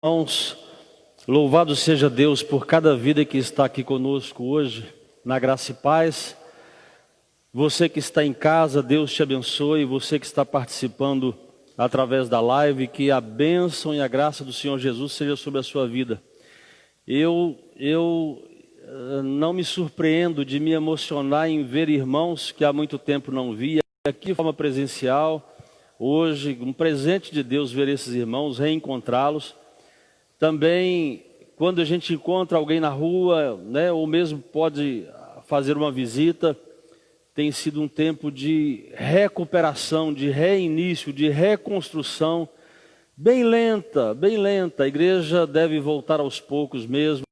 Irmãos, louvado seja Deus por cada vida que está aqui conosco hoje, na graça e paz. Você que está em casa, Deus te abençoe. Você que está participando através da live, que a bênção e a graça do Senhor Jesus seja sobre a sua vida. Eu não me surpreendo de me emocionar em ver irmãos que há muito tempo não via, aqui de forma presencial. Hoje, um presente de Deus ver esses irmãos, reencontrá-los. Também, quando a gente encontra alguém na rua, né, ou mesmo pode fazer uma visita, tem sido um tempo de recuperação, de reinício, de reconstrução, bem lenta, bem lenta. A igreja deve voltar aos poucos mesmo.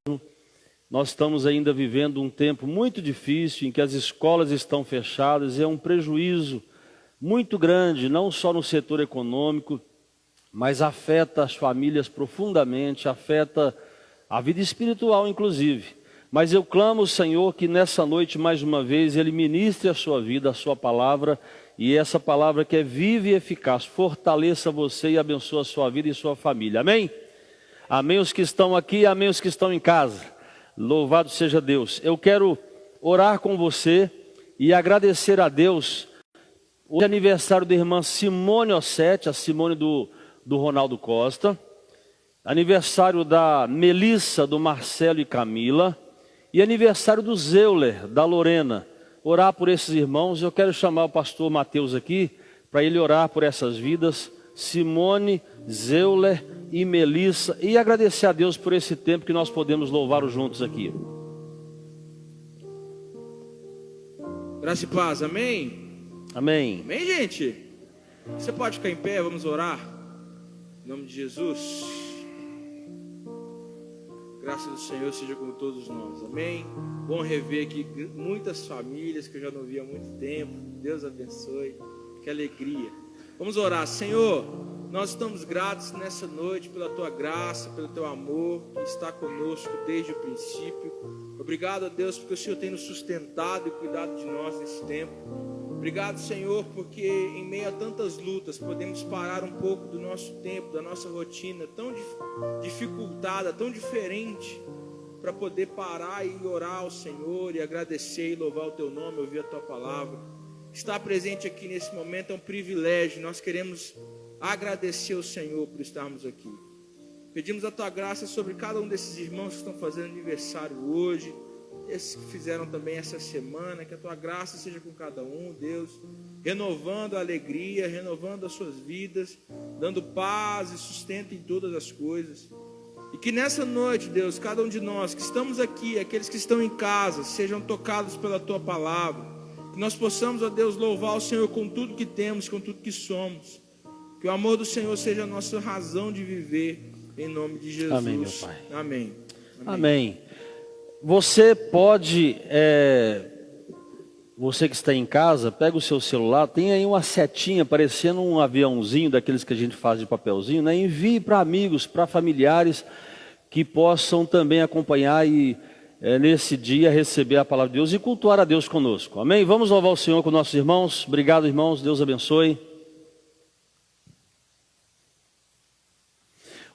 Nós estamos ainda vivendo um tempo muito difícil, em que as escolas estão fechadas, e é um prejuízo muito grande, não só no setor econômico, mas afeta as famílias profundamente, afeta a vida espiritual inclusive. Mas eu clamo ao Senhor que nessa noite, mais uma vez, Ele ministre a sua vida, a sua palavra, e essa palavra que é viva e eficaz, fortaleça você e abençoe a sua vida e sua família. Amém? Amém os que estão aqui, amém os que estão em casa. Louvado seja Deus. Eu quero orar com você e agradecer a Deus. Hoje é aniversário da irmã Simone Ossetti, a Simone do Ronaldo Costa, aniversário da Melissa, do Marcelo e Camila, e aniversário do Zeuler, da Lorena. Orar por esses irmãos. Eu quero chamar o pastor Mateus aqui, para ele orar por essas vidas, Simone, Zeuler e Melissa, e agradecer a Deus por esse tempo que nós podemos louvá-lo juntos aqui. Graça e paz, amém? Amém. Amém, gente? Você pode ficar em pé, vamos orar? Em nome de Jesus. Graça do Senhor seja com todos nós, amém? Bom rever aqui muitas famílias que eu já não vi há muito tempo. Deus abençoe, que alegria. Vamos orar. Senhor, nós estamos gratos nessa noite pela Tua graça, pelo Teu amor que está conosco desde o princípio. Obrigado a Deus porque o Senhor tem nos sustentado e cuidado de nós nesse tempo. Obrigado, Senhor, porque em meio a tantas lutas podemos parar um pouco do nosso tempo, da nossa rotina tão dificultada, tão diferente, para poder parar e orar ao Senhor e agradecer e louvar o Teu nome, ouvir a Tua palavra. Estar presente aqui nesse momento é um privilégio. Nós queremos agradecer ao Senhor por estarmos aqui. Pedimos a Tua graça sobre cada um desses irmãos que estão fazendo aniversário hoje, esses que fizeram também essa semana, que a Tua graça seja com cada um, Deus, renovando a alegria, renovando as suas vidas, dando paz e sustento em todas as coisas. E que nessa noite, Deus, cada um de nós que estamos aqui, aqueles que estão em casa, sejam tocados pela Tua palavra, que nós possamos, ó Deus, louvar o Senhor com tudo que temos, com tudo que somos, que o amor do Senhor seja a nossa razão de viver, em nome de Jesus. Amém, meu Pai. Amém. Amém. Você pode, você que está em casa, pega o seu celular, tem aí uma setinha parecendo um aviãozinho daqueles que a gente faz de papelzinho, né? Envie para amigos, para familiares que possam também acompanhar e nesse dia receber a palavra de Deus e cultuar a Deus conosco. Amém? Vamos louvar o Senhor com nossos irmãos. Obrigado, irmãos. Deus abençoe.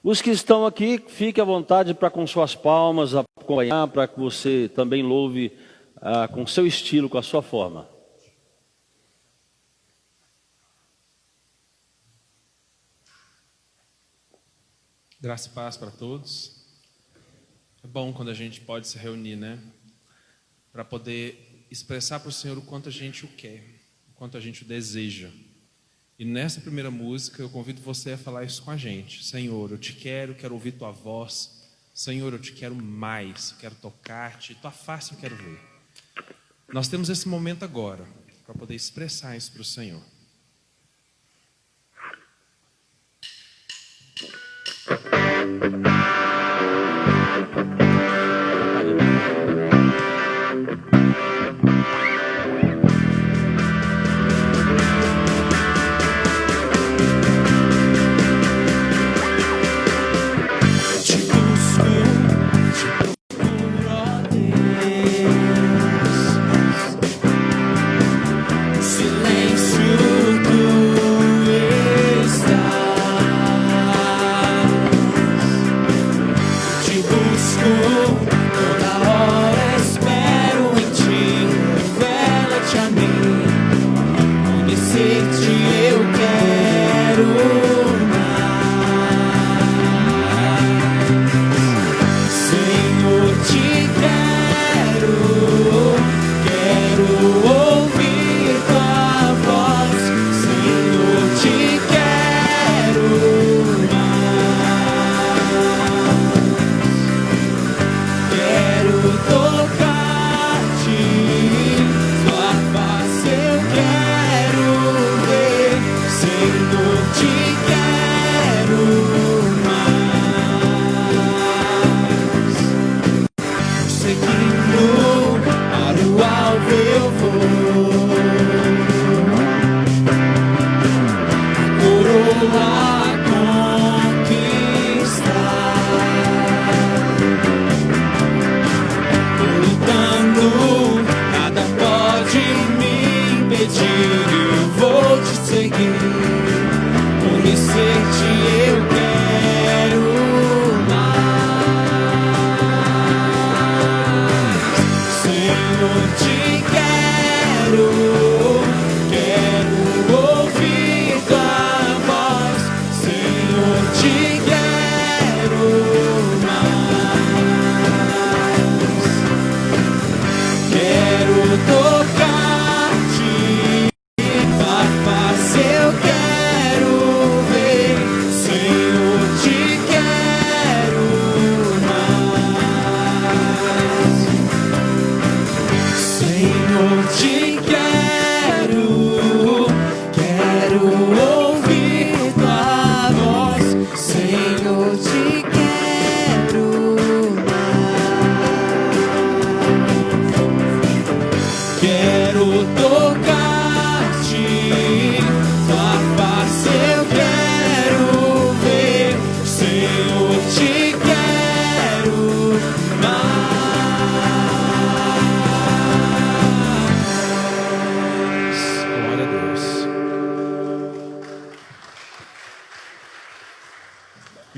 Os que estão aqui, fique à vontade para com suas palmas acompanhar, para que você também louve com seu estilo, com a sua forma. Graça e paz para todos. É bom quando a gente pode se reunir, né? Para poder expressar para o Senhor o quanto a gente o quer, o quanto a gente o deseja. E nessa primeira música eu convido você a falar isso com a gente. Senhor, eu te quero ouvir Tua voz. Senhor, eu te quero mais, eu quero tocar-te, Tua face eu quero ver. Nós temos esse momento agora para poder expressar isso para o Senhor. Silêncio tu estás.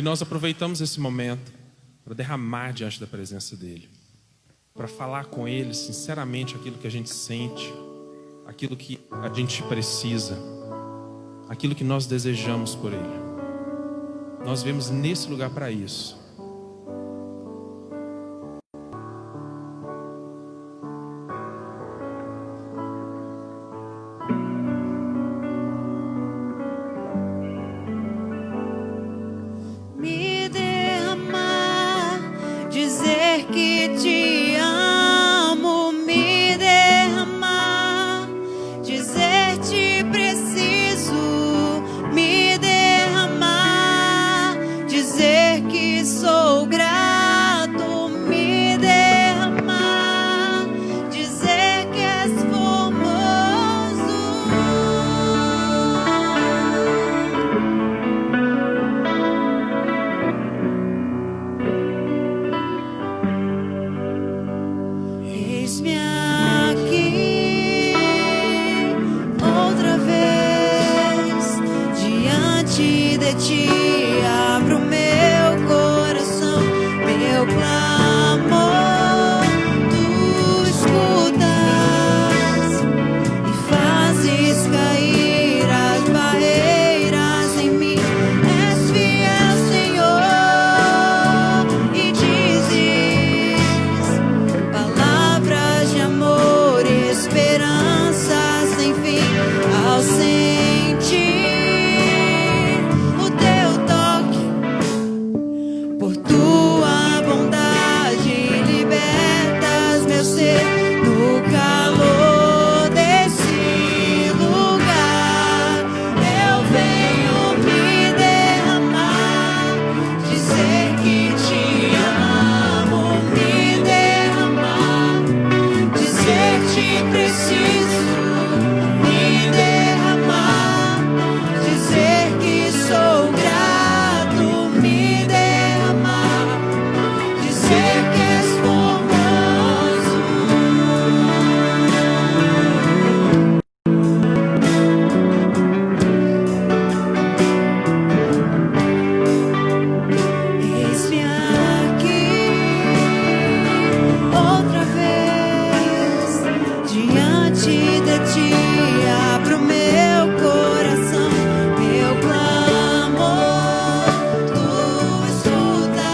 nós aproveitamos esse momento para derramar diante da presença dele, para falar com ele sinceramente aquilo que a gente sente, aquilo que a gente precisa, aquilo que nós desejamos por ele. Nós viemos nesse lugar para isso. Me derramar, dizer que te amo, me derramar, dizer te preciso, me derramar, dizer que sou grato, me derramar, dizer que és formoso. Eis-me aqui outra vez diante de ti, abro meu coração, meu clamor, tu escutas e fazes cair as barreiras em mim. És fiel, Senhor, e dizes palavras de amor, esperança sem fim. Ao sentir o teu toque, por tua bondade libertas meu ser no calor desse lugar. Eu venho me derramar, dizer que te amo, me derramar, dizer te preciso, me derramar, dizer que sou grato, me derramar, dizer que és formoso. Eis-me aqui outra vez diante de ti, abro meu coração, meu clamor, tu escutas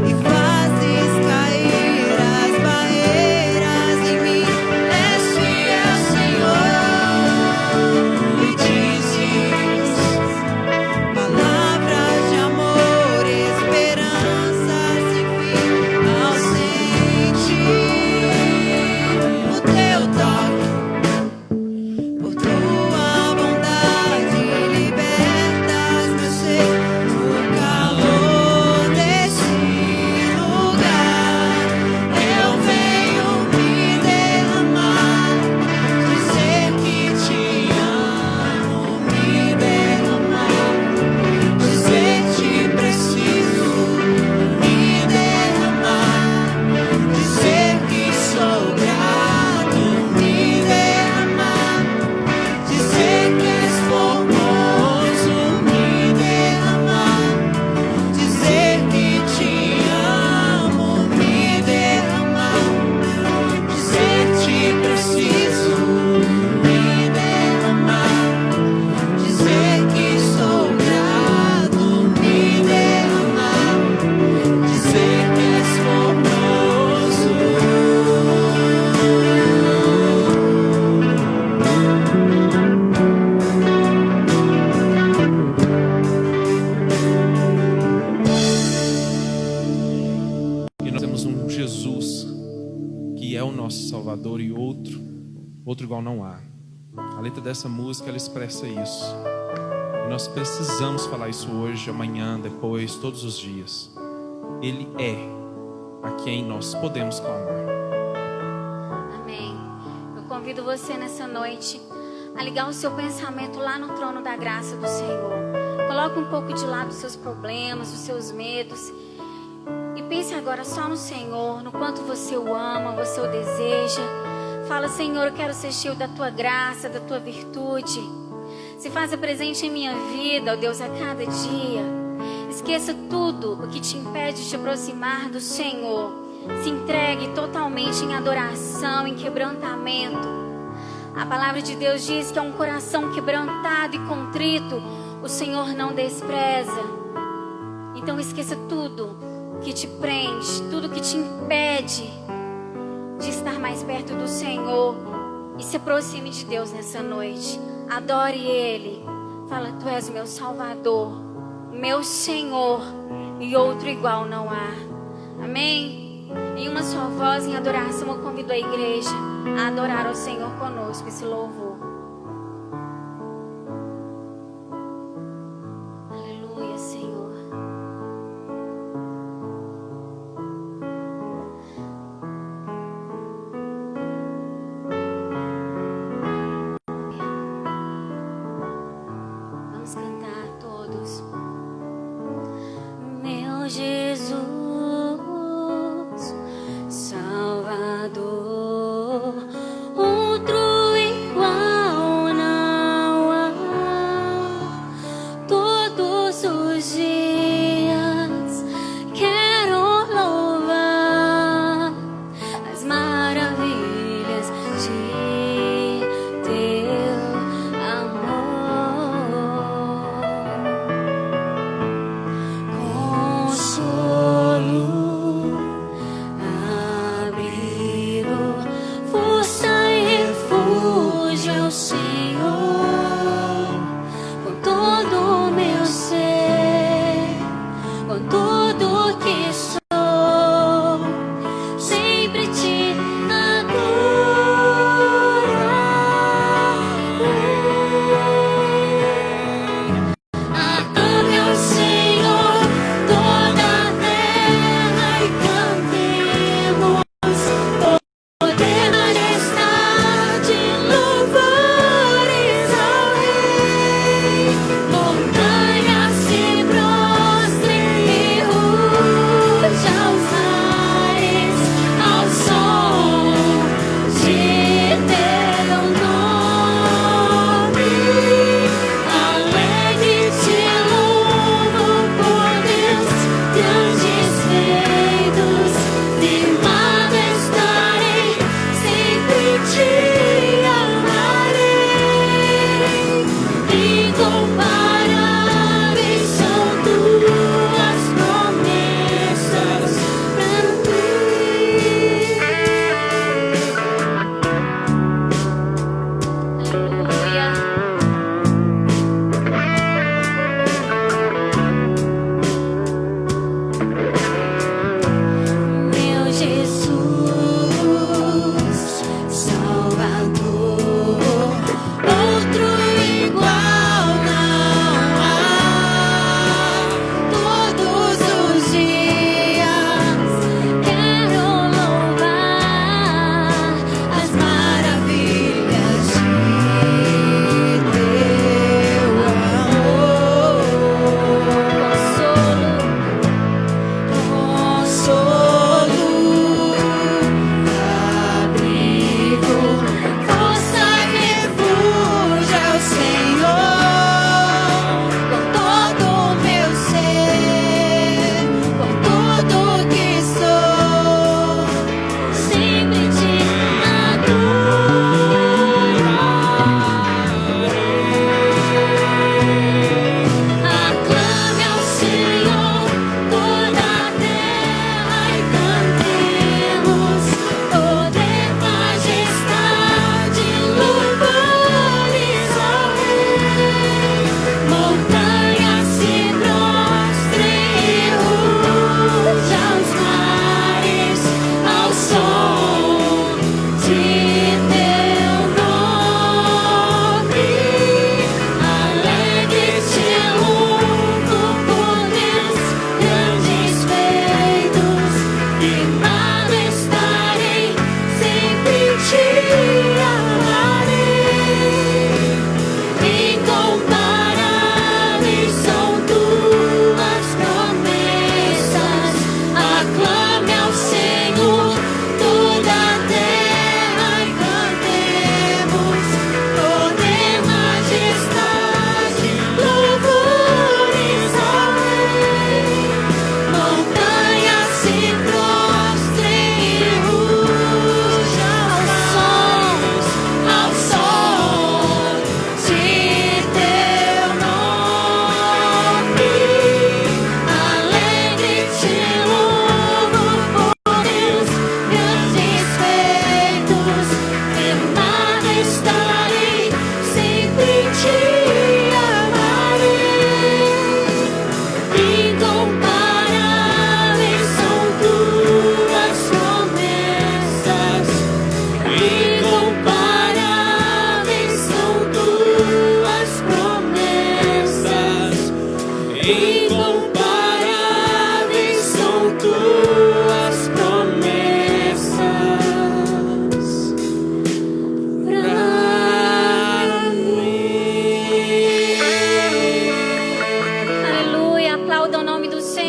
e fazes cair as barreiras em mim. És fiel, Senhor, e dizes palavras de amor, esperança sem fim. Ao sentir o teu toque, por tua bondade libertas meu ser no calor desse lugar. Eu venho me derramar, dizer que te amo, me derramar, dizer te preciso, me derramar, dizer que sou grato, me derramar, dizer que és formoso, me derramar, dizer que te amo, me derramar, dizer te preciso, me derramar, dizer que sou grato, me derramar, dizer que és formoso. E nós temos um Jesus que é o nosso Salvador e outro igual não há. A letra dessa música, ela expressa isso. E nós precisamos falar isso hoje, amanhã, depois, todos os dias. Ele é a quem nós podemos clamar. Amém. Eu convido você nessa noite a ligar o seu pensamento lá no trono da graça do Senhor. Coloque um pouco de lado os seus problemas, os seus medos. E pense agora só no Senhor, no quanto você o ama, você o deseja. Fala: Senhor, eu quero ser cheio da tua graça, da tua virtude. Se faça presente em minha vida, ó Deus, a cada dia. Esqueça tudo o que te impede de te aproximar do Senhor. Se entregue totalmente em adoração, em quebrantamento. A palavra de Deus diz que é um coração quebrantado e contrito o Senhor não despreza. Então esqueça tudo que te prende, tudo que te impede de estar mais perto do Senhor, e se aproxime de Deus nessa noite. Adore Ele. Fala: Tu és o meu Salvador, meu Senhor, e outro igual não há. Amém? Em uma só voz, em adoração, eu convido a igreja a adorar ao Senhor conosco esse louvor. Aleluia, Senhor. Vamos cantar todos. Meu Jesus, Salvador, outro igual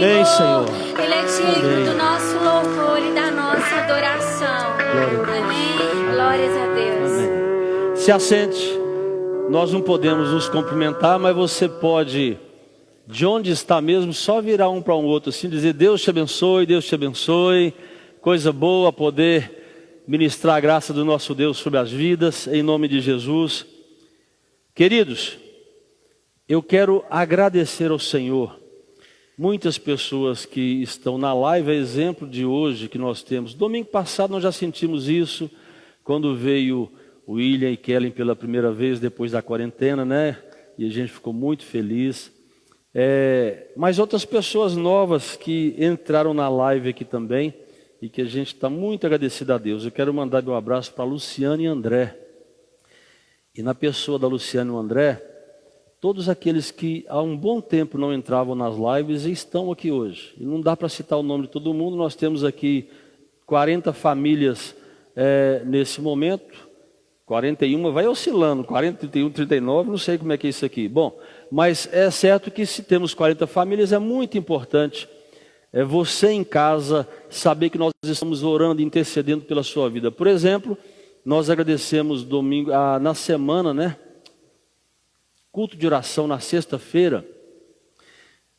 Amém, Senhor. Ele é digno do nosso louvor e da nossa adoração. Amém. Glórias a Deus. Amém. Se assente. Nós não podemos nos cumprimentar, mas você pode, de onde está mesmo, só virar um para um outro assim, dizer: Deus te abençoe, Deus te abençoe. Coisa boa poder ministrar a graça do nosso Deus sobre as vidas, em nome de Jesus. Queridos, eu quero agradecer ao Senhor. Muitas pessoas que estão na live, é exemplo de hoje que nós temos. Domingo passado nós já sentimos isso, quando veio o William e Kellen pela primeira vez depois da quarentena, né? E a gente ficou muito feliz. Mas outras pessoas novas que entraram na live aqui também, e que a gente está muito agradecido a Deus. Eu quero mandar meu abraço para Luciano e André. E na pessoa da Luciana e o André, todos aqueles que há um bom tempo não entravam nas lives e estão aqui hoje. E não dá para citar o nome de todo mundo, nós temos aqui 40 famílias nesse momento. 41, vai oscilando, 40, 31, 39, não sei como é que é isso aqui. Bom, mas é certo que se temos 40 famílias, é muito importante você em casa saber que nós estamos orando e intercedendo pela sua vida. Por exemplo, nós agradecemos domingo, na semana, né? Culto de oração na sexta-feira.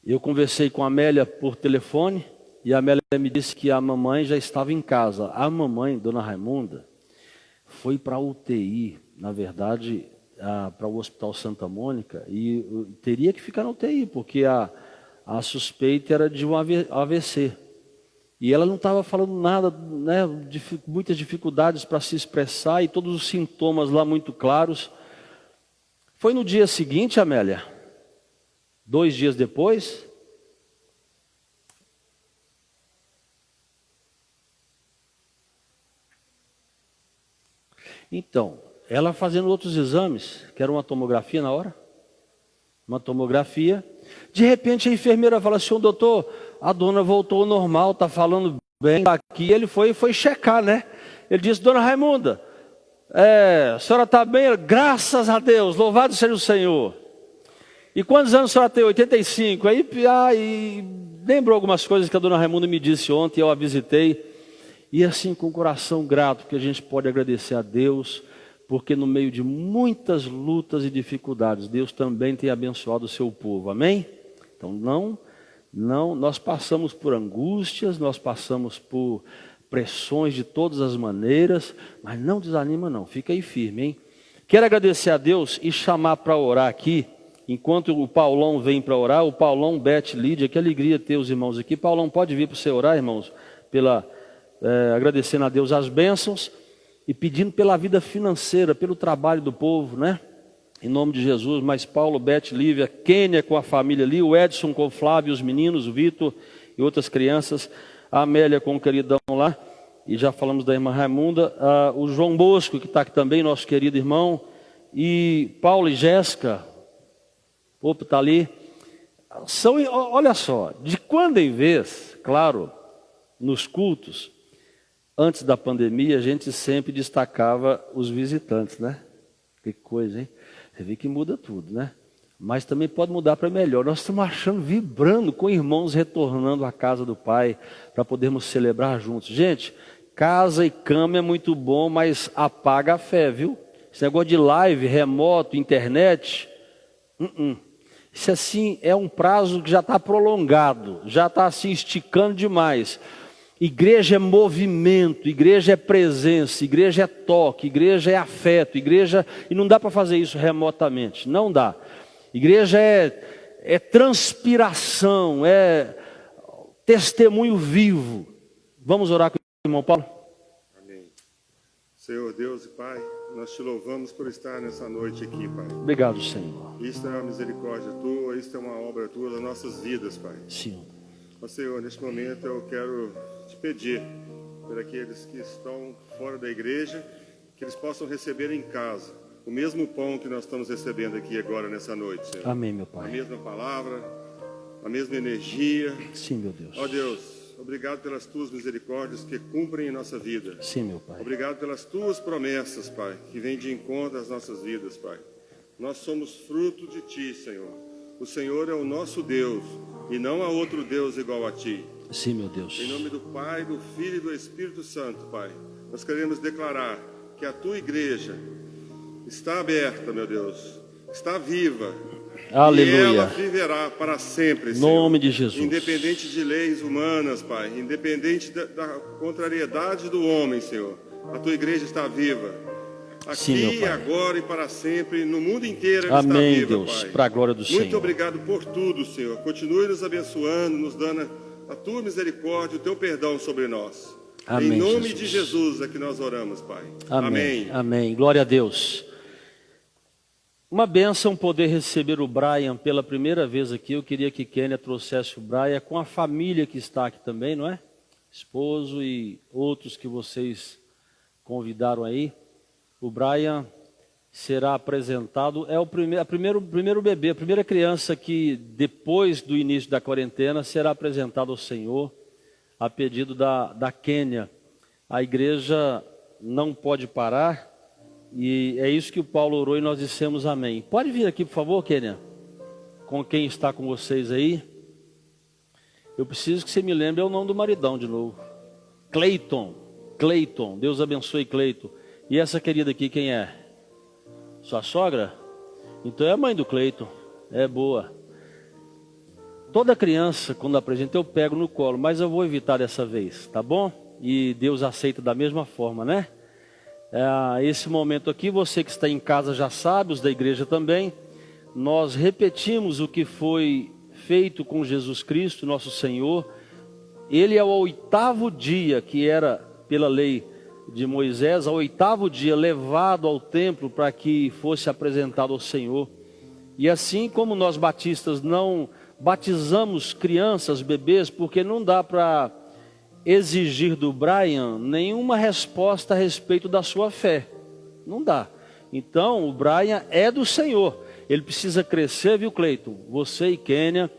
Eu conversei com a Amélia por telefone e a Amélia me disse que a mamãe já estava em casa. A mamãe, Dona Raimunda, foi para a UTI, na verdade, para o Hospital Santa Mônica, e teria que ficar na UTI, porque a suspeita era de um AVC. E ela não estava falando nada, né, muitas dificuldades para se expressar e todos os sintomas lá muito claros. Foi no dia seguinte, Amélia, 2 dias depois, então, ela fazendo outros exames, que era uma tomografia na hora, uma tomografia, de repente a enfermeira fala assim: doutor, a dona voltou ao normal, está falando bem aqui. Ele foi checar, né? Ele disse: Dona Raimunda, a senhora está bem? Graças a Deus, louvado seja o Senhor. E quantos anos a senhora tem? 85. Aí lembrou algumas coisas que a Dona Raimunda me disse ontem, eu a visitei. E assim, com o coração grato, que a gente pode agradecer a Deus, porque no meio de muitas lutas e dificuldades, Deus também tem abençoado o seu povo, amém? Então nós passamos por angústias, nós passamos por pressões de todas as maneiras, mas não desanima não, fica aí firme, hein? Quero agradecer a Deus e chamar para orar aqui, enquanto o Paulão vem para orar, o Paulão, Beth, Lídia, que alegria ter os irmãos aqui. Paulão, pode vir para você orar, irmãos, agradecendo a Deus as bênçãos e pedindo pela vida financeira, pelo trabalho do povo, né? Em nome de Jesus. Mas Paulo, Beth, Lívia, Kênia com a família ali, o Edson com o Flávio, os meninos, o Vitor e outras crianças, a Amélia com o queridão lá, e já falamos da irmã Raimunda, o João Bosco, que está aqui também, nosso querido irmão, e Paulo e Jéssica, opa, está ali. Olha só, de quando em vez, claro, nos cultos, antes da pandemia, a gente sempre destacava os visitantes, né? Que coisa, hein? Você vê que muda tudo, né? Mas também pode mudar para melhor. Nós estamos achando, vibrando com irmãos retornando à casa do Pai, para podermos celebrar juntos. Gente, casa e cama é muito bom, mas apaga a fé, viu? Esse negócio de live, remoto, internet, isso assim é um prazo que já está prolongado, já está assim esticando demais. Igreja é movimento, igreja é presença, igreja é toque, igreja é afeto, igreja... E não dá para fazer isso remotamente, não dá. Igreja é transpiração, é testemunho vivo. Vamos orar com o irmão Paulo? Amém. Senhor Deus e Pai, nós te louvamos por estar nessa noite aqui, Pai. Obrigado, Senhor. Isto é uma misericórdia Tua, isto é uma obra Tua das nossas vidas, Pai. Sim. Ó Senhor, neste momento eu quero te pedir por aqueles que estão fora da igreja, que eles possam receber em casa o mesmo pão que nós estamos recebendo aqui agora nessa noite, Senhor. Amém, meu A Pai. mesma palavra, a mesma energia. Sim, meu Deus. Ó Deus, obrigado pelas Tuas misericórdias que cumprem em nossa vida. Sim, meu Pai. Obrigado pelas Tuas promessas, Pai, que vêm de encontro às nossas vidas, Pai. Nós somos fruto de Ti, Senhor. O Senhor é o nosso Deus. e não há outro Deus igual a ti. Sim, meu Deus. Em nome do Pai, do Filho e do Espírito Santo, Pai, nós queremos declarar que a tua igreja está aberta, meu Deus, está viva. Aleluia. E ela viverá para sempre, Em Senhor. nome de Jesus. Independente de leis humanas, Pai, independente da contrariedade do homem, Senhor, a tua igreja está viva. Sim, meu Aqui, Pai. agora e para sempre, no mundo inteiro ela Amém, está viva, Deus, Pai. para a glória do Senhor. Muito obrigado por tudo, Senhor. Continue nos abençoando, nos dando a tua misericórdia, o teu perdão sobre nós. Amém, Em nome Jesus. de Jesus é que nós oramos, Pai. Amém. Amém. Glória a Deus. Uma bênção poder receber o Brian pela primeira vez aqui. Eu queria que Kênia trouxesse o Brian com a família que está aqui também, não é? Esposo e outros que vocês convidaram aí. O Brian será apresentado, é o primeiro bebê, a primeira criança que depois do início da quarentena será apresentado ao Senhor, a pedido da Kênia. A igreja não pode parar, e é isso que o Paulo orou e nós dissemos amém. Pode vir aqui, por favor, Kênia, com quem está com vocês aí. Eu preciso que você me lembre o nome do maridão de novo. Cleiton, Deus abençoe Cleiton. E essa querida aqui, quem é? Sua sogra? Então é a mãe do Cleiton, é boa. Toda criança, quando apresenta, eu pego no colo, mas eu vou evitar dessa vez, tá bom? E Deus aceita da mesma forma, né? Esse momento aqui, você que está em casa já sabe, os da igreja também, nós repetimos o que foi feito com Jesus Cristo, nosso Senhor. Ele é o 8º dia, que era pela lei de Moisés, ao 8º dia levado ao templo para que fosse apresentado ao Senhor. E assim como nós batistas não batizamos crianças, bebês, porque não dá para exigir do Brian nenhuma resposta a respeito da sua fé. Não dá. Então o Brian é do Senhor. Ele precisa crescer, viu, Cleiton? Você e Kênia,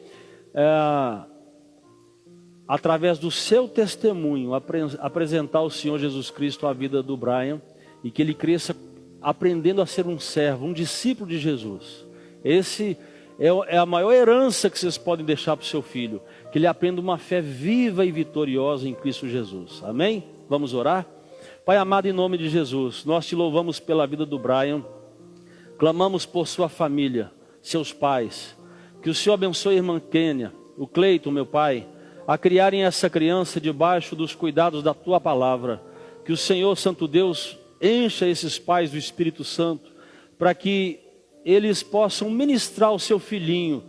através do seu testemunho, apresentar ao Senhor Jesus Cristo a vida do Brian, e que ele cresça aprendendo a ser um servo, um discípulo de Jesus. Esse é a maior herança que vocês podem deixar para o seu filho, que ele aprenda uma fé viva e vitoriosa em Cristo Jesus. Amém? Vamos orar? Pai amado, em nome de Jesus, nós te louvamos pela vida do Brian, clamamos por sua família, seus pais, que o Senhor abençoe a irmã Kênia, o Cleiton, meu Pai, a criarem essa criança debaixo dos cuidados da tua palavra. Que o Senhor Santo Deus encha esses pais do Espírito Santo, para que eles possam ministrar ao seu filhinho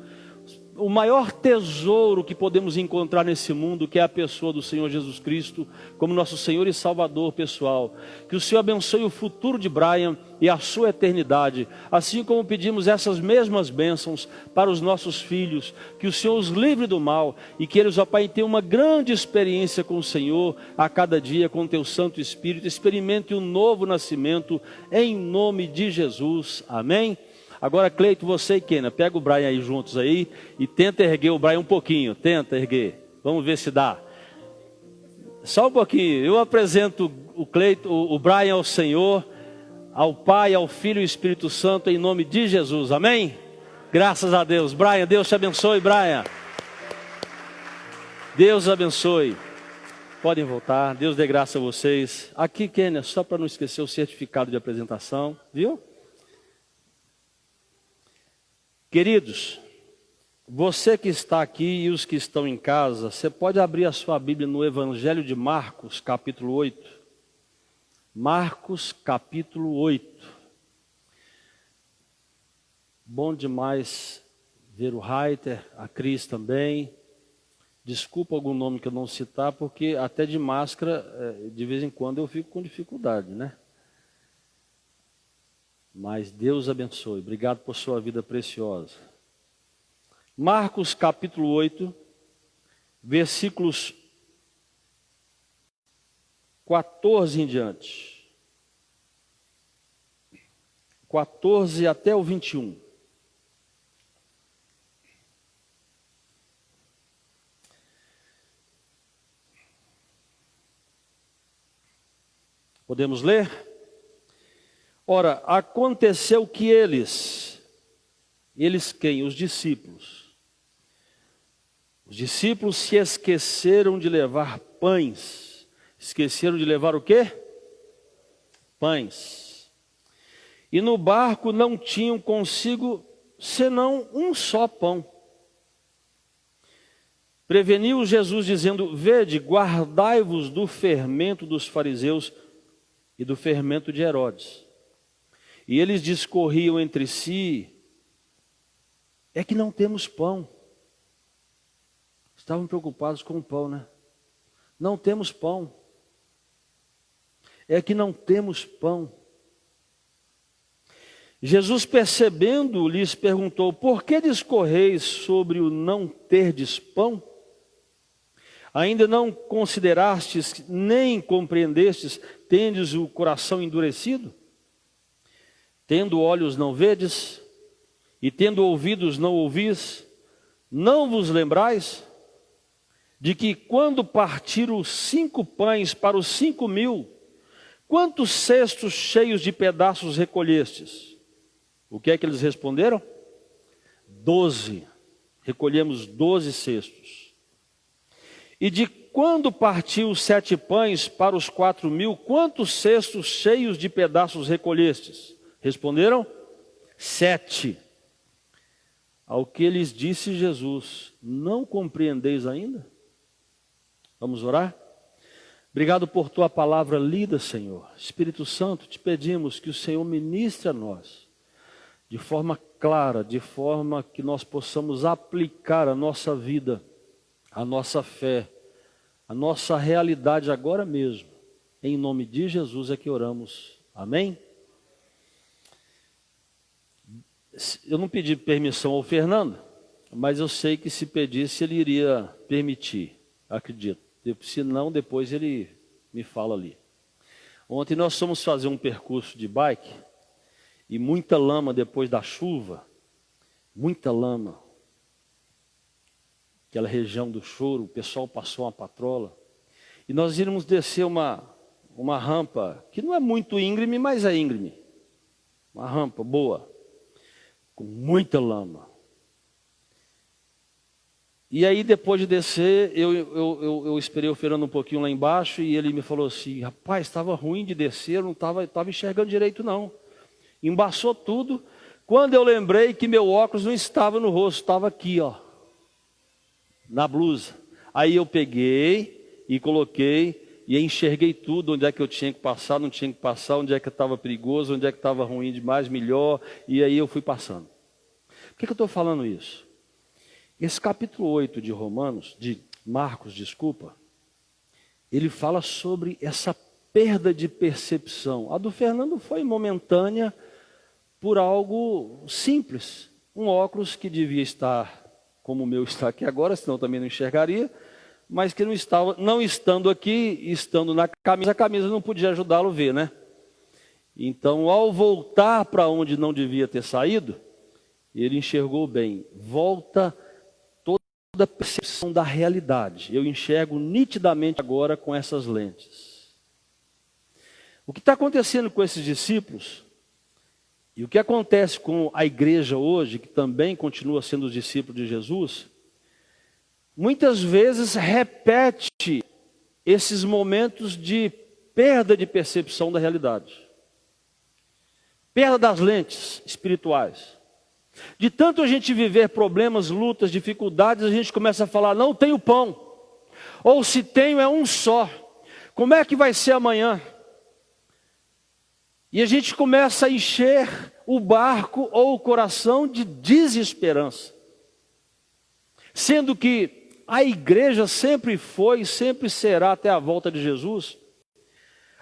o maior tesouro que podemos encontrar nesse mundo, que é a pessoa do Senhor Jesus Cristo, como nosso Senhor e Salvador pessoal. Que o Senhor abençoe o futuro de Brian e a sua eternidade, assim como pedimos essas mesmas bênçãos para os nossos filhos. Que o Senhor os livre do mal e que eles, ó Pai, tenham uma grande experiência com o Senhor a cada dia, com o teu Santo Espírito. Experimente um novo nascimento em nome de Jesus. Amém? Agora, Cleiton, você e Kênia, pega o Brian aí juntos aí e tenta erguer o Brian um pouquinho. Tenta erguer. Vamos ver se dá. Só um pouquinho. Eu apresento o Cleiton, o Brian ao Senhor, ao Pai, ao Filho e ao Espírito Santo, em nome de Jesus. Amém? Graças a Deus. Brian, Deus te abençoe, Brian. Deus abençoe. Podem voltar. Deus dê graça a vocês. Aqui, Kênia, só para não esquecer o certificado de apresentação. Viu? Queridos, você que está aqui e os que estão em casa, você pode abrir a sua Bíblia no Evangelho de Marcos, capítulo 8. Marcos, capítulo 8. Bom demais ver o Reiter, a Cris também. Desculpa algum nome que eu não citar, porque até de máscara, de vez em quando eu fico com dificuldade, né? Mas Deus abençoe. Obrigado por sua vida preciosa. Marcos capítulo 8, versículos 14 em diante. 14 até o 21. Podemos ler? Ora, aconteceu que eles quem? Os discípulos, Os discípulos se esqueceram de levar pães. Esqueceram de levar o quê? Pães. E no barco não tinham consigo senão um só pão. Preveniu Jesus dizendo: vede, guardai-vos do fermento dos fariseus e do fermento de Herodes. E eles discorriam entre si: é que não temos pão. Estavam preocupados com o pão, né? Não temos pão. É que não temos pão. Jesus, percebendo, lhes perguntou: por que discorreis sobre o não terdes pão? Ainda não considerastes, nem compreendestes, tendes o coração endurecido? Tendo olhos não vedes, e tendo ouvidos não ouvis? Não vos lembrais de que quando partiram 5 pães para os 5.000, quantos cestos cheios de pedaços recolhestes? O que é que eles responderam? 12. Recolhemos 12 cestos. E de quando partiu 7 pães para os 4.000, quantos cestos cheios de pedaços recolhestes? Responderam: 7. Ao que lhes disse Jesus: não compreendeis ainda? Vamos orar? Obrigado por tua palavra lida, Senhor. Espírito Santo, te pedimos que o Senhor ministre a nós de forma clara, de forma que nós possamos aplicar a nossa vida, a nossa fé, a nossa realidade agora mesmo. Em nome de Jesus é que oramos. Amém? Eu não pedi permissão ao Fernando, mas eu sei que se pedisse ele iria permitir, acredito. Se não, depois ele me fala ali. Ontem nós fomos fazer um percurso de bike e muita lama depois da chuva, muita lama. Aquela região do Choro, o pessoal passou uma patrola. E nós íamos descer uma rampa, que não é muito íngreme, mas é íngreme. Uma rampa boa, com muita lama. E aí depois de descer, eu esperei o Fernando um pouquinho lá embaixo e ele me falou assim: rapaz, estava ruim de descer, eu não estava enxergando direito não. Embaçou tudo. Quando eu lembrei que meu óculos não estava no rosto, estava aqui, ó, na blusa. Aí eu peguei e coloquei e enxerguei tudo, onde é que eu tinha que passar, não tinha que passar, onde é que estava perigoso, onde é que estava ruim demais, melhor, e aí eu fui passando. Por que eu estou falando isso? Esse capítulo 8 de Marcos, ele fala sobre essa perda de percepção. A do Fernando foi momentânea por algo simples. Um óculos que devia estar como o meu está aqui agora, senão eu também não enxergaria, mas que não estando aqui, estando na camisa, a camisa não podia ajudá-lo a ver, né? Então, ao voltar para onde não devia ter saído, ele enxergou bem. Volta toda a percepção da realidade. Eu enxergo nitidamente agora com essas lentes. O que está acontecendo com esses discípulos, e o que acontece com a igreja hoje, que também continua sendo os discípulos de Jesus, muitas vezes repete esses momentos de perda de percepção da realidade. Perda das lentes espirituais. De tanto a gente viver problemas, lutas, dificuldades, a gente começa a falar: não tenho pão. Ou se tenho é um só. Como é que vai ser amanhã? E a gente começa a encher o barco ou o coração de desesperança. Sendo que a igreja sempre foi e sempre será até a volta de Jesus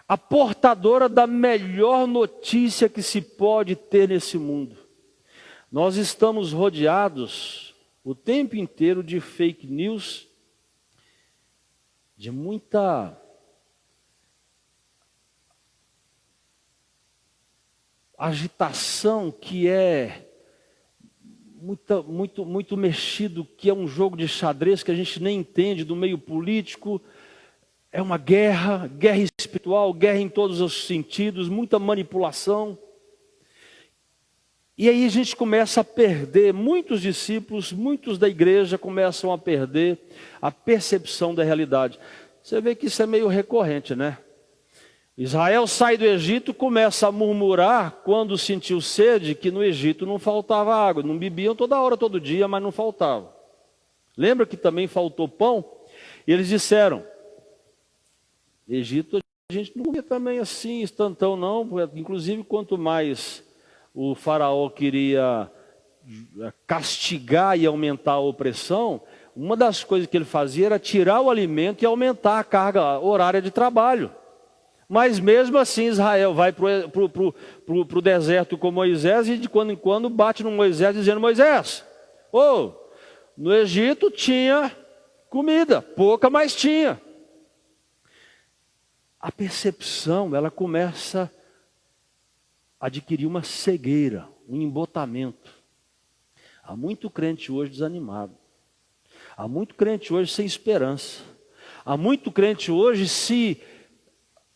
a portadora da melhor notícia que se pode ter nesse mundo. Nós estamos rodeados o tempo inteiro de fake news, de muita agitação, que é muito mexido, que é um jogo de xadrez que a gente nem entende, do meio político. É uma guerra espiritual, guerra em todos os sentidos, muita manipulação. E aí a gente começa a perder, muitos discípulos, muitos da igreja começam a perder a percepção da realidade. Você vê que isso é meio recorrente, né? Israel sai do Egito, começa a murmurar quando sentiu sede, que no Egito não faltava água. Não bebiam toda hora, todo dia, mas não faltava. Lembra que também faltou pão? E eles disseram, Egito a gente não comia também assim, instantão não. Inclusive, quanto mais o faraó queria castigar e aumentar a opressão, uma das coisas que ele fazia era tirar o alimento e aumentar a carga horária de trabalho. Mas mesmo assim Israel vai para o deserto com Moisés e de quando em quando bate no Moisés dizendo, Moisés, no Egito tinha comida, pouca, mas tinha. A percepção, ela começa a adquirir uma cegueira, um embotamento. Há muito crente hoje desanimado. Há muito crente hoje sem esperança. Há muito crente hoje se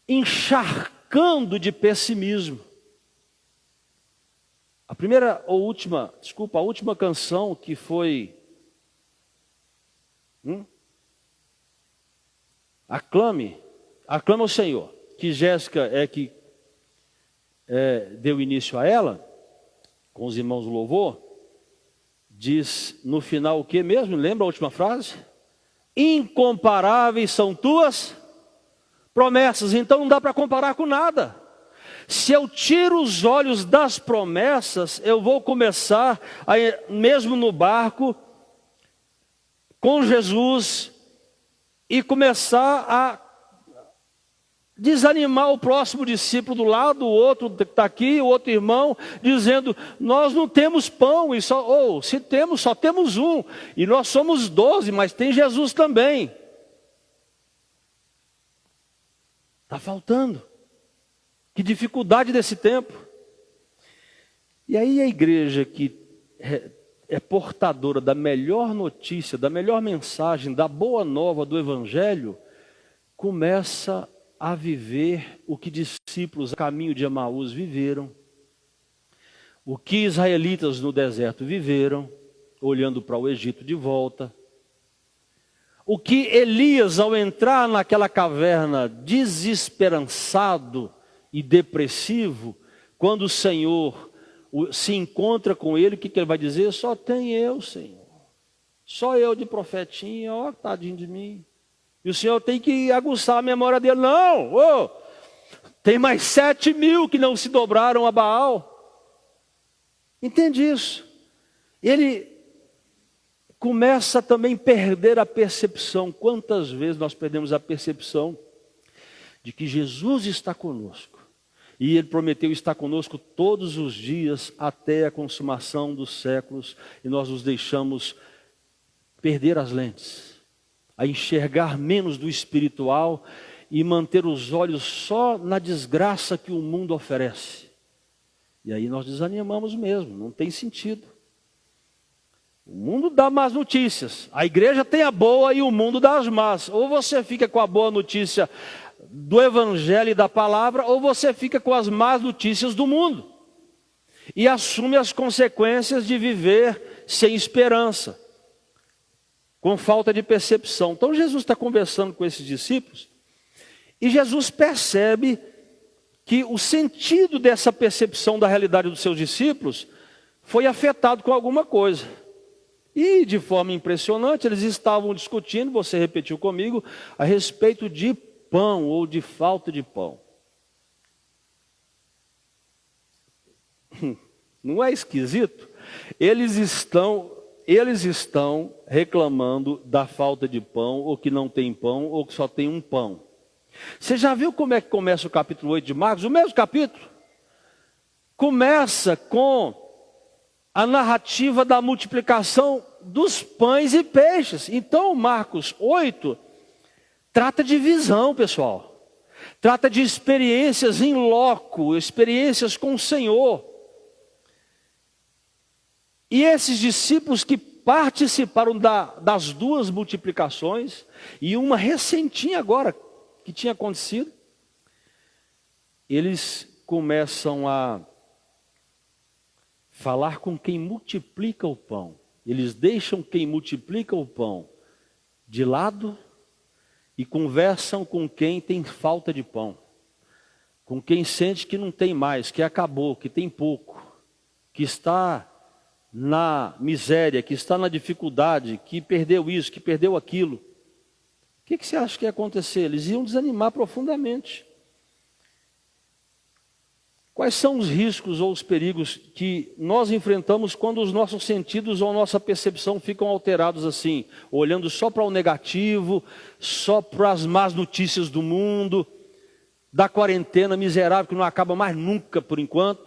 encharcando de pessimismo. A última canção que foi Aclame ao Senhor, que Jéssica deu início a ela, com os irmãos do louvor, diz no final o que mesmo? Lembra a última frase? Incomparáveis são tuas promessas. Então não dá para comparar com nada. Se eu tiro os olhos das promessas, eu vou começar, mesmo no barco, com Jesus, e começar a desanimar o próximo discípulo do lado, o outro que está aqui, o outro irmão, dizendo, nós não temos pão, se temos, só temos um, e nós somos 12, mas tem Jesus também. Está faltando. Que dificuldade desse tempo. E aí a igreja que é portadora da melhor notícia, da melhor mensagem, da boa nova do Evangelho, começa a viver o que discípulos a caminho de Emaús viveram, o que israelitas no deserto viveram, olhando para o Egito de volta, o que Elias, ao entrar naquela caverna desesperançado e depressivo, quando o Senhor se encontra com ele, o que ele vai dizer? Só tem eu, Senhor. Só eu de profetinha, tadinho de mim. E o Senhor tem que aguçar a memória dele. Não, tem mais 7.000 que não se dobraram a Baal. Entende isso? Ele começa também a perder a percepção. Quantas vezes nós perdemos a percepção de que Jesus está conosco? E Ele prometeu estar conosco todos os dias até a consumação dos séculos. E nós nos deixamos perder as lentes, a enxergar menos do espiritual e manter os olhos só na desgraça que o mundo oferece. E aí nós desanimamos mesmo, não tem sentido. O mundo dá más notícias, a igreja tem a boa e o mundo dá as más. Ou você fica com a boa notícia do Evangelho e da palavra, ou você fica com as más notícias do mundo. E assume as consequências de viver sem esperança, com falta de percepção. Então Jesus está conversando com esses discípulos, e Jesus percebe que o sentido dessa percepção da realidade dos seus discípulos foi afetado com alguma coisa. E de forma impressionante, eles estavam discutindo, você repetiu comigo, a respeito de pão ou de falta de pão. Não é esquisito? Eles estão reclamando da falta de pão, ou que não tem pão, ou que só tem um pão. Você já viu como é que começa o capítulo 8 de Marcos? O mesmo capítulo. Começa com a narrativa da multiplicação dos pães e peixes. Então, Marcos 8 trata de visão, pessoal. Trata de experiências em loco, experiências com o Senhor. E esses discípulos que participaram das duas multiplicações, e uma recentinha agora, que tinha acontecido, eles começam a falar com quem multiplica o pão. Eles deixam quem multiplica o pão de lado e conversam com quem tem falta de pão, com quem sente que não tem mais, que acabou, que tem pouco, que está na miséria, que está na dificuldade, que perdeu isso, que perdeu aquilo. O que você acha que ia acontecer? Eles iam desanimar profundamente. Quais são os riscos ou os perigos que nós enfrentamos quando os nossos sentidos ou nossa percepção ficam alterados assim, olhando só para o negativo, só para as más notícias do mundo, da quarentena miserável que não acaba mais nunca por enquanto?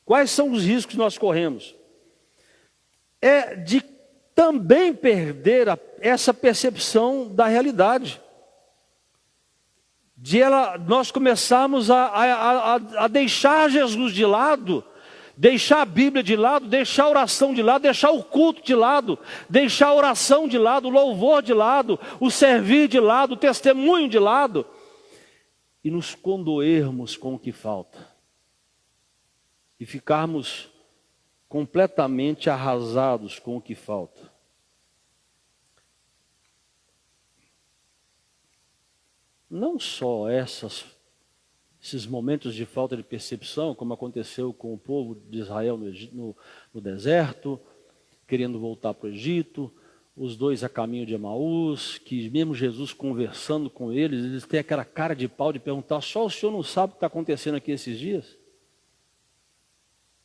Quais são os riscos que nós corremos? É de também perder essa percepção da realidade. Nós começarmos a deixar Jesus de lado, deixar a Bíblia de lado, deixar a oração de lado, deixar o culto de lado, deixar a oração de lado, o louvor de lado, o servir de lado, o testemunho de lado, e nos condoermos com o que falta, e ficarmos completamente arrasados com o que falta. Não só esses momentos de falta de percepção, como aconteceu com o povo de Israel no deserto, querendo voltar para o Egito, os dois a caminho de Emaús, que mesmo Jesus conversando com eles têm aquela cara de pau de perguntar: só o senhor não sabe o que está acontecendo aqui esses dias?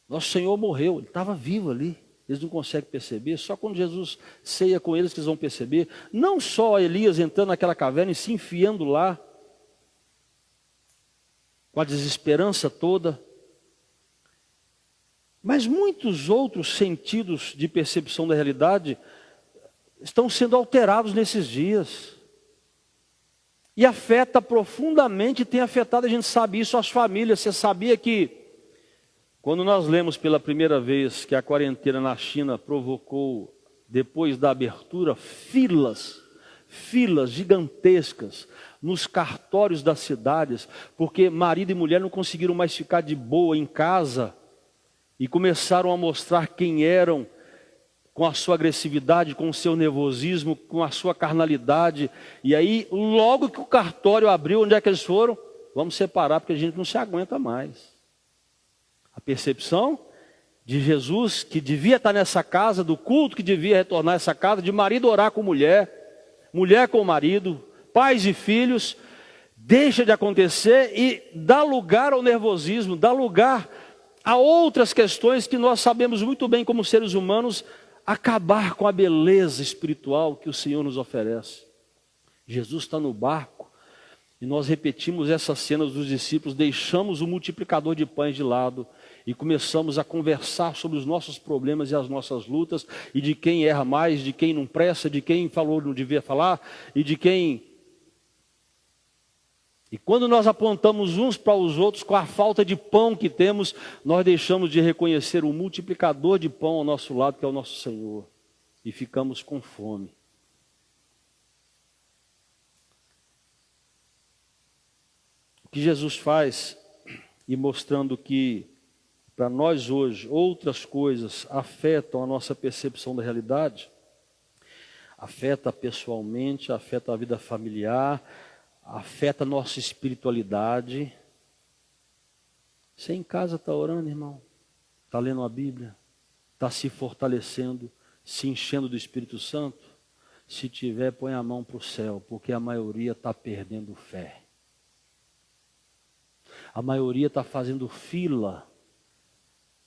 Nosso Senhor morreu, Ele estava vivo ali. Eles não conseguem perceber, só quando Jesus ceia com eles que eles vão perceber. Não só Elias entrando naquela caverna e se enfiando lá, com a desesperança toda, mas muitos outros sentidos de percepção da realidade estão sendo alterados nesses dias. E afeta profundamente, tem afetado, a gente sabe isso, as famílias. Você sabia que quando nós lemos pela primeira vez que a quarentena na China provocou, depois da abertura, filas gigantescas nos cartórios das cidades, porque marido e mulher não conseguiram mais ficar de boa em casa e começaram a mostrar quem eram com a sua agressividade, com o seu nervosismo, com a sua carnalidade. E aí, logo que o cartório abriu, onde é que eles foram? Vamos separar, porque a gente não se aguenta mais. A percepção de Jesus, que devia estar nessa casa, do culto que devia retornar a essa casa, de marido orar com mulher, mulher com marido, pais e filhos, deixa de acontecer e dá lugar ao nervosismo, dá lugar a outras questões que nós sabemos muito bem como seres humanos, acabar com a beleza espiritual que o Senhor nos oferece. Jesus está no barco e nós repetimos essas cenas dos discípulos, deixamos o multiplicador de pães de lado e começamos a conversar sobre os nossos problemas e as nossas lutas, e de quem erra mais, de quem não presta, de quem falou não devia falar, e de quem... E quando nós apontamos uns para os outros com a falta de pão que temos, nós deixamos de reconhecer o multiplicador de pão ao nosso lado, que é o nosso Senhor, e ficamos com fome. O que Jesus faz, e mostrando que para nós hoje outras coisas afetam a nossa percepção da realidade, afeta pessoalmente, afeta a vida familiar, afeta a nossa espiritualidade. Você em casa está orando, irmão? Está lendo a Bíblia? Está se fortalecendo, se enchendo do Espírito Santo? Se tiver, põe a mão para o céu, porque a maioria está perdendo fé. A maioria está fazendo fila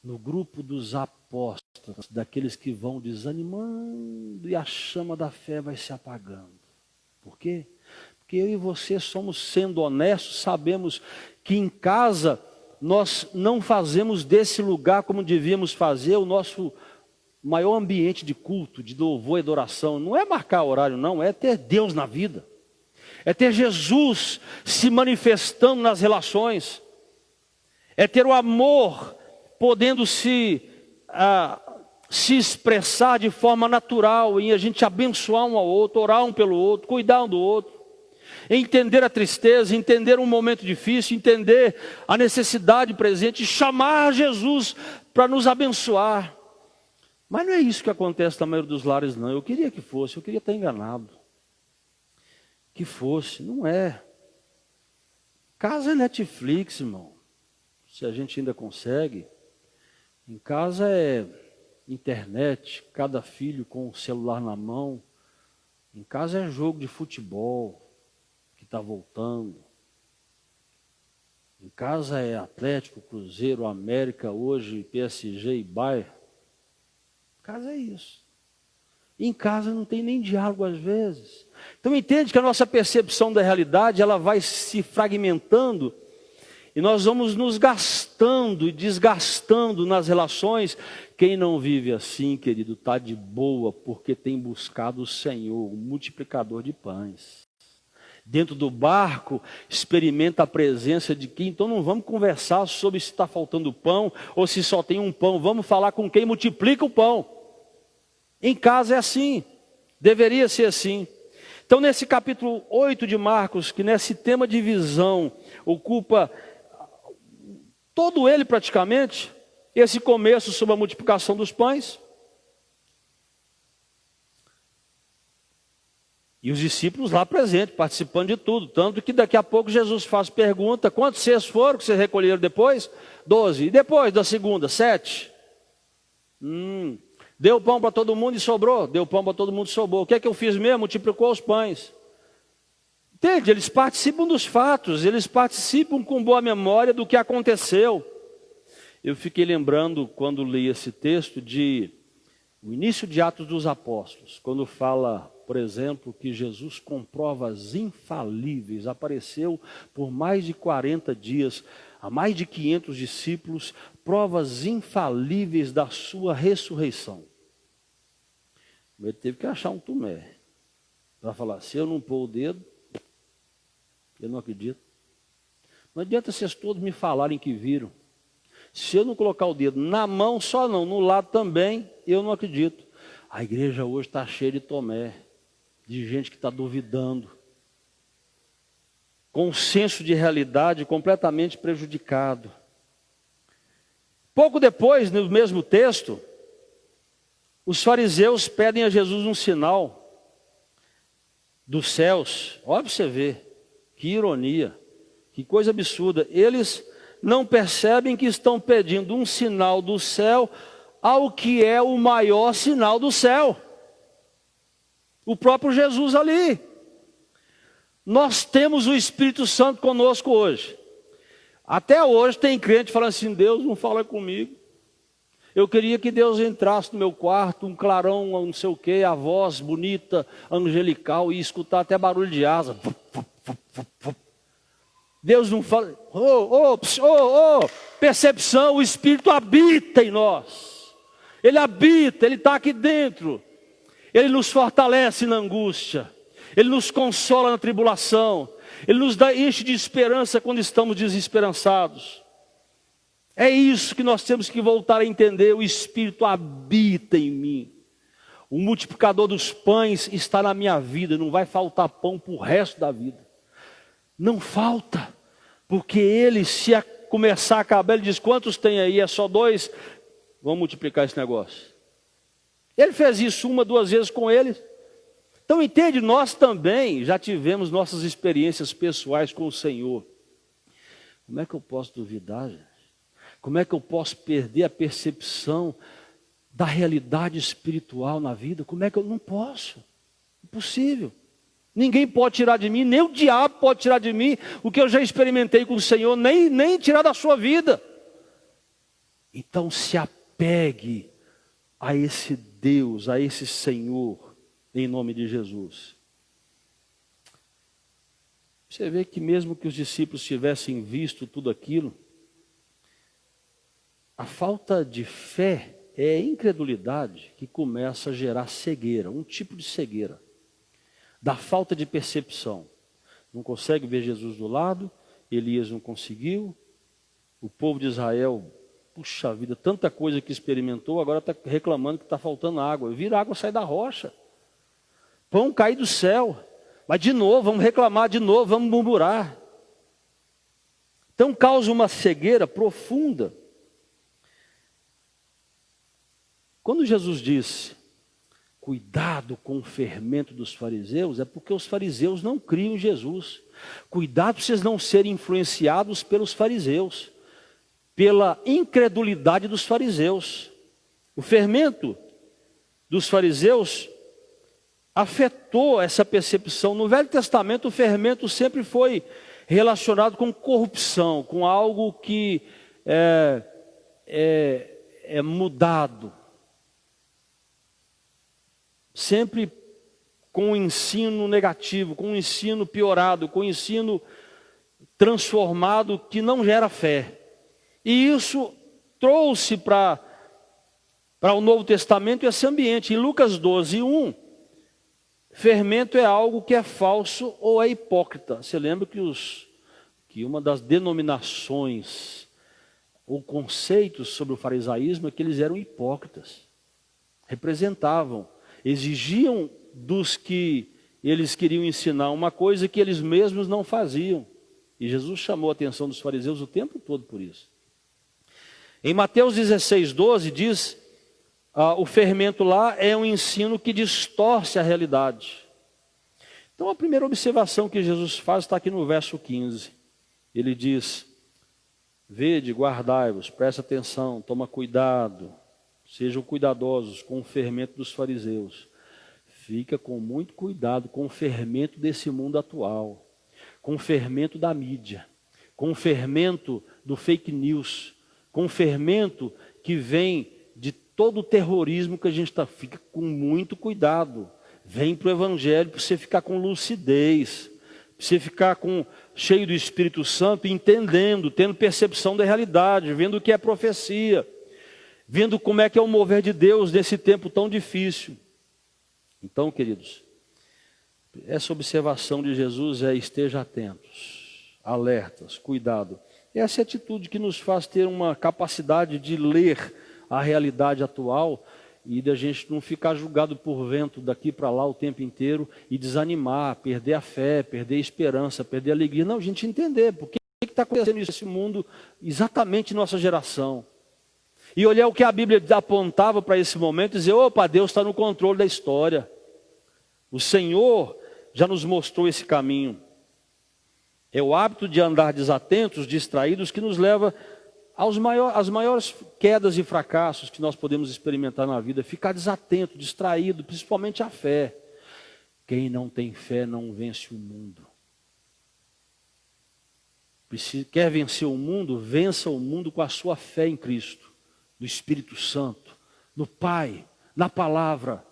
no grupo dos apóstolos, daqueles que vão desanimando e a chama da fé vai se apagando. Por quê? Porque eu e você somos, sendo honestos, sabemos que em casa nós não fazemos desse lugar como devíamos fazer o nosso maior ambiente de culto, de louvor e adoração. Não é marcar horário, não, é ter Deus na vida. É ter Jesus se manifestando nas relações. É ter o amor podendo se expressar de forma natural, em a gente abençoar um ao outro, orar um pelo outro, cuidar um do outro, entender a tristeza, entender um momento difícil, entender a necessidade presente, chamar Jesus para nos abençoar. Mas não é isso que acontece na maioria dos lares, não. Eu queria que fosse, eu queria estar enganado. Que fosse, não é. Casa é Netflix, irmão. Se a gente ainda consegue. Em casa é internet, cada filho com o celular na mão. Em casa é jogo de futebol que está voltando. Em casa é Atlético, Cruzeiro, América, hoje PSG e Bayern. Em casa é isso. Em casa não tem nem diálogo às vezes. Então entende que a nossa percepção da realidade, ela vai se fragmentando e nós vamos nos gastando e desgastando nas relações. Quem não vive assim, querido, está de boa, porque tem buscado o Senhor, o multiplicador de pães. Dentro do barco, experimenta a presença de quem. Então não vamos conversar sobre se está faltando pão ou se só tem um pão. Vamos falar com quem multiplica o pão. Em casa é assim, deveria ser assim. Então nesse capítulo 8 de Marcos, que nesse tema de visão ocupa todo ele praticamente, esse começo sobre a multiplicação dos pães. E os discípulos lá presentes, participando de tudo. Tanto que daqui a pouco Jesus faz pergunta: quantos cestos foram que vocês recolheram depois? 12. E depois da segunda? 7. Deu pão para todo mundo e sobrou? Deu pão para todo mundo e sobrou. O que é que eu fiz mesmo? Multiplicou os pães. Entende? Eles participam dos fatos, eles participam com boa memória do que aconteceu. Eu fiquei lembrando, quando li esse texto, de o início de Atos dos Apóstolos, quando fala, por exemplo, que Jesus com provas infalíveis apareceu por mais de 40 dias a mais de 500 discípulos, provas infalíveis da sua ressurreição. Ele teve que achar um Tomé para falar: se eu não pôr o dedo, eu não acredito. Não adianta vocês todos me falarem que viram. Se eu não colocar o dedo na mão, só não, no lado também, eu não acredito. A igreja hoje está cheia de Tomé, de gente que está duvidando, com um senso de realidade completamente prejudicado. Pouco depois, no mesmo texto, os fariseus pedem a Jesus um sinal dos céus. Olha para você ver. Que ironia, que coisa absurda. Eles não percebem que estão pedindo um sinal do céu ao que é o maior sinal do céu. O próprio Jesus ali. Nós temos o Espírito Santo conosco hoje. Até hoje tem crente falando assim: Deus não fala comigo. Eu queria que Deus entrasse no meu quarto, um clarão, não sei o quê, a voz bonita, angelical, e escutar até barulho de asa. Deus não fala. Percepção, o Espírito habita em nós. Ele habita, Ele está aqui dentro. Ele nos fortalece na angústia. Ele nos consola na tribulação. Ele nos enche de esperança quando estamos desesperançados. É isso que nós temos que voltar a entender. O Espírito habita em mim. O multiplicador dos pães está na minha vida. Não vai faltar pão para o resto da vida. Não falta. Porque ele, se começar a acabar, ele diz: quantos tem aí? É só 2? Vamos multiplicar esse negócio. Ele fez isso 1, 2 vezes com eles. Então entende, nós também já tivemos nossas experiências pessoais com o Senhor. Como é que eu posso duvidar, gente? Como é que eu posso perder a percepção da realidade espiritual na vida? Como é que eu não posso? Impossível. Ninguém pode tirar de mim, nem o diabo pode tirar de mim o que eu já experimentei com o Senhor, nem tirar da sua vida. Então se apegue a esse Deus, a esse Senhor, em nome de Jesus. Você vê que mesmo que os discípulos tivessem visto tudo aquilo, a falta de fé é a incredulidade que começa a gerar cegueira, um tipo de cegueira, da falta de percepção. Não consegue ver Jesus do lado, Elias não conseguiu, o povo de Israel, puxa vida, tanta coisa que experimentou, agora está reclamando que está faltando água. Vira água, sai da rocha. Pão cai do céu. Mas de novo, vamos reclamar, de novo, vamos murmurar. Então causa uma cegueira profunda. Quando Jesus disse, cuidado com o fermento dos fariseus, é porque os fariseus não criam em Jesus. Cuidado para vocês não serem influenciados pelos fariseus, pela incredulidade dos fariseus. O fermento dos fariseus afetou essa percepção. No Velho Testamento, o fermento sempre foi relacionado com corrupção, com algo que é mudado. Sempre com um ensino negativo, com um ensino piorado, com um ensino transformado que não gera fé. E isso trouxe para o Novo Testamento esse ambiente. Em Lucas 12:1, fermento é algo que é falso ou é hipócrita. Você lembra que uma das denominações ou conceitos sobre o farisaísmo é que eles eram hipócritas. Representavam, exigiam dos que eles queriam ensinar uma coisa que eles mesmos não faziam. E Jesus chamou a atenção dos fariseus o tempo todo por isso. Em Mateus 16:12 diz, o fermento lá é um ensino que distorce a realidade. Então a primeira observação que Jesus faz está aqui no verso 15. Ele diz, vede, guardai-vos, presta atenção, toma cuidado, sejam cuidadosos com o fermento dos fariseus. Fica com muito cuidado com o fermento desse mundo atual, com o fermento da mídia, com o fermento do fake news, com o fermento que vem de todo o terrorismo que a gente fica com muito cuidado. Vem para o Evangelho para você ficar com lucidez, para você ficar cheio do Espírito Santo, entendendo, tendo percepção da realidade, vendo o que é profecia, vendo como é que é o mover de Deus nesse tempo tão difícil. Então, queridos, essa observação de Jesus é esteja atentos, alertas, cuidado. Essa é a atitude que nos faz ter uma capacidade de ler a realidade atual e da gente não ficar julgado por vento daqui para lá o tempo inteiro e desanimar, perder a fé, perder a esperança, perder a alegria. Não, a gente entender por que está acontecendo isso nesse mundo, exatamente nossa geração. E olhar o que a Bíblia apontava para esse momento e dizer, opa, Deus está no controle da história. O Senhor já nos mostrou esse caminho. É o hábito de andar desatentos, distraídos, que nos leva às maiores quedas e fracassos que nós podemos experimentar na vida. Ficar desatento, distraído, principalmente a fé. Quem não tem fé não vence o mundo. Quer vencer o mundo? Vença o mundo com a sua fé em Cristo, no Espírito Santo, no Pai, na Palavra.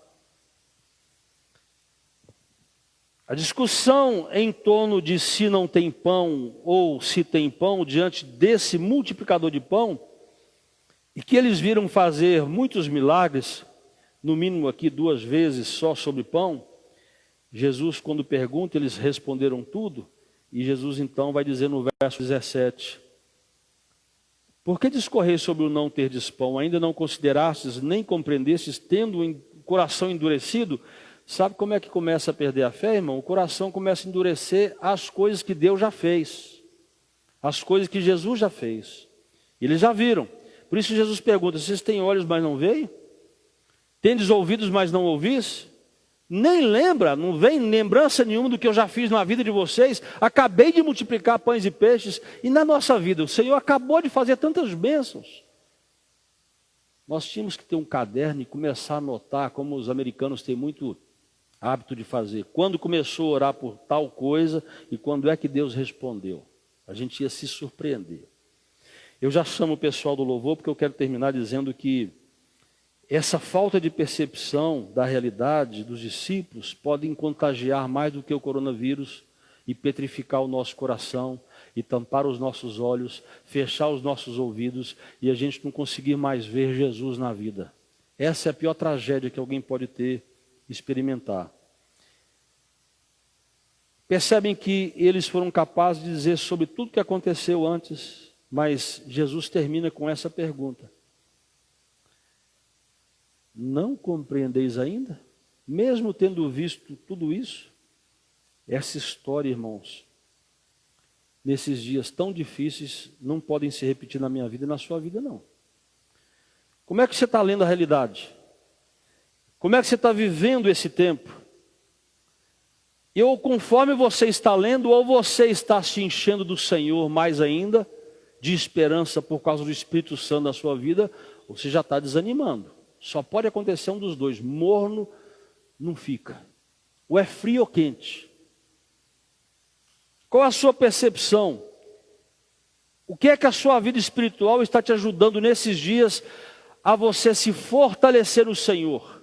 A discussão em torno de se não tem pão ou se tem pão, diante desse multiplicador de pão, e que eles viram fazer muitos milagres, no mínimo aqui 2 vezes só sobre pão, Jesus, quando pergunta, eles responderam tudo, e Jesus então vai dizer no verso 17, por que discorreis sobre o não terdes pão? Ainda não considerastes, nem compreendestes, tendo o coração endurecido? Sabe como é que começa a perder a fé, irmão? O coração começa a endurecer às coisas que Deus já fez, as coisas que Jesus já fez. Eles já viram. Por isso Jesus pergunta, vocês têm olhos, mas não veem? Tendes ouvidos, mas não ouvis? Nem lembra, não vem lembrança nenhuma do que eu já fiz na vida de vocês. Acabei de multiplicar pães e peixes. E na nossa vida, o Senhor acabou de fazer tantas bênçãos. Nós tínhamos que ter um caderno e começar a anotar, como os americanos têm muito hábito de fazer. Quando começou a orar por tal coisa e quando é que Deus respondeu. A gente ia se surpreender. Eu já chamo o pessoal do louvor porque eu quero terminar dizendo que essa falta de percepção da realidade dos discípulos podem contagiar mais do que o coronavírus e petrificar o nosso coração e tampar os nossos olhos, fechar os nossos ouvidos e a gente não conseguir mais ver Jesus na vida. Essa é a pior tragédia que alguém pode experimentar. Percebem que eles foram capazes de dizer sobre tudo que aconteceu antes, mas Jesus termina com essa pergunta. Não compreendeis ainda? Mesmo tendo visto tudo isso? Essa história, irmãos, nesses dias tão difíceis, não podem se repetir na minha vida e na sua vida, não. Como é que você está lendo a realidade? Como é que você está vivendo esse tempo? E ou conforme você está lendo, ou você está se enchendo do Senhor mais ainda, de esperança por causa do Espírito Santo na sua vida, ou você já está desanimando. Só pode acontecer um dos dois, morno não fica. Ou é frio ou quente. Qual a sua percepção? O que é que a sua vida espiritual está te ajudando nesses dias a você se fortalecer no Senhor?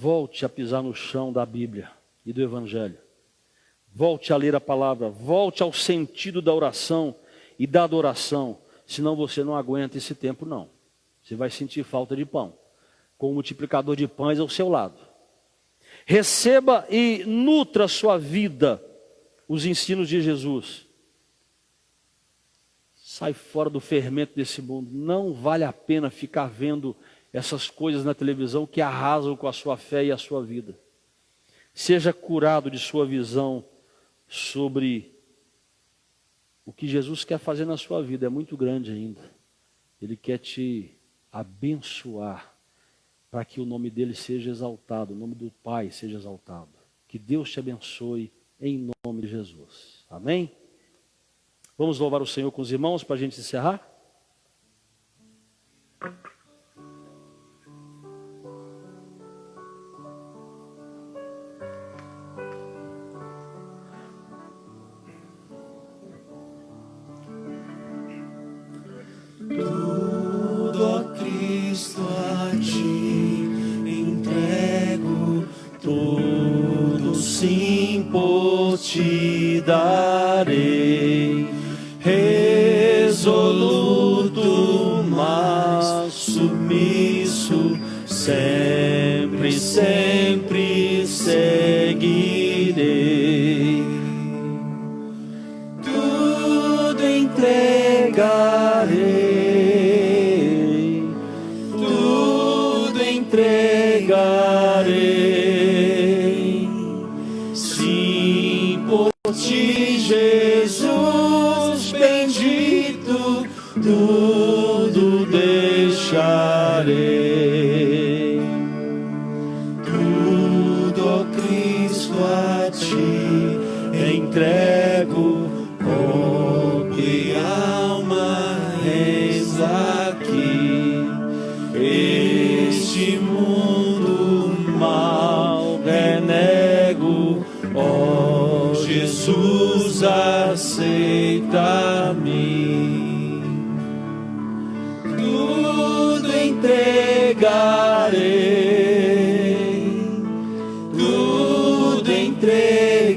Volte a pisar no chão da Bíblia e do Evangelho. Volte a ler a palavra. Volte ao sentido da oração e da adoração. Senão você não aguenta esse tempo, não. Você vai sentir falta de pão, com o multiplicador de pães ao seu lado. Receba e nutra a sua vida os ensinos de Jesus. Sai fora do fermento desse mundo. Não vale a pena ficar vendo essas coisas na televisão que arrasam com a sua fé e a sua vida. Seja curado de sua visão sobre o que Jesus quer fazer na sua vida. É muito grande ainda. Ele quer te abençoar para que o nome dele seja exaltado, o nome do Pai seja exaltado. Que Deus te abençoe em nome de Jesus. Amém? Vamos louvar o Senhor com os irmãos para a gente encerrar? Tudo, ó Cristo, a ti entrego, tudo sim por ti darei, resoluto, mas submisso, sempre, sempre seguirei. Tudo entregarei, tudo entregarei, sim, por ti, Jesus bendito, tudo deixarei. Tudo, ó Cristo, a ti entrego, corpo e alma, eis aqui. Este mundo mal renego, ó Jesus, aceita-me. Tudo entregarei, tudo entregarei,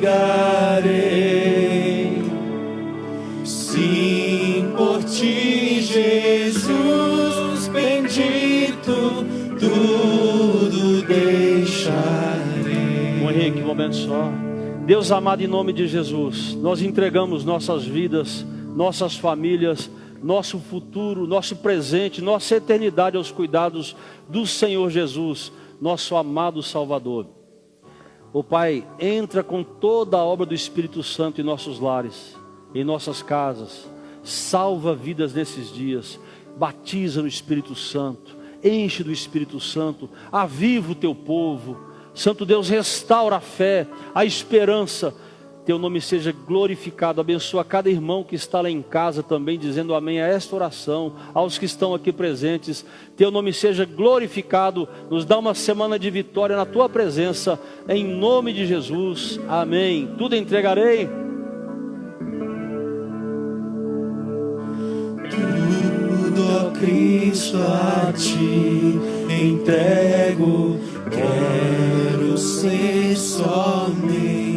sim, por ti, Jesus bendito, tudo deixarei. Bom, Henrique, um momento só. Deus amado, em nome de Jesus, nós entregamos nossas vidas, nossas famílias, nosso futuro, nosso presente, nossa eternidade aos cuidados do Senhor Jesus, nosso amado Salvador. Ó Pai, entra com toda a obra do Espírito Santo em nossos lares, em nossas casas, salva vidas nesses dias, batiza no Espírito Santo, enche do Espírito Santo, aviva o teu povo. Santo Deus, restaura a fé, a esperança. Teu nome seja glorificado. Abençoa cada irmão que está lá em casa também, dizendo amém a esta oração, aos que estão aqui presentes. Teu nome seja glorificado. Nos dá uma semana de vitória na tua presença, em nome de Jesus, amém. Tudo entregarei. Tudo, ó Cristo, a ti entrego, quero ser somente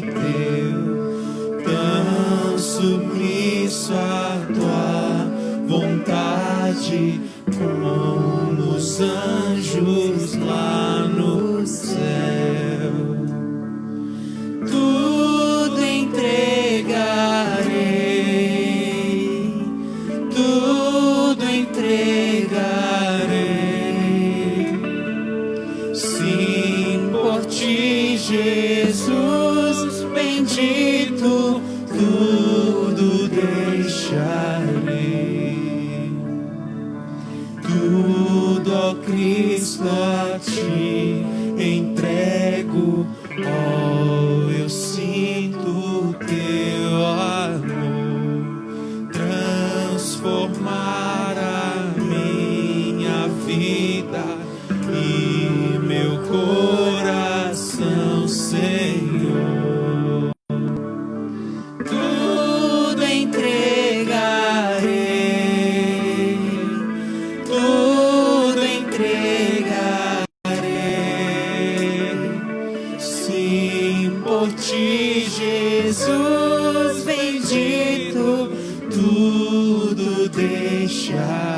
teu, tão submisso à tua vontade, como os anjos lá no céu. Tudo entregarei, tudo entregarei, sim, por ti, Jesus bendito, tudo deixarei. Tudo Oh, eu sinto teu amor transformar a minha vida e meu coração, Senhor. Tudo entregarei, tudo entregarei. Sim, por ti, Jesus bendito, tudo deixarei.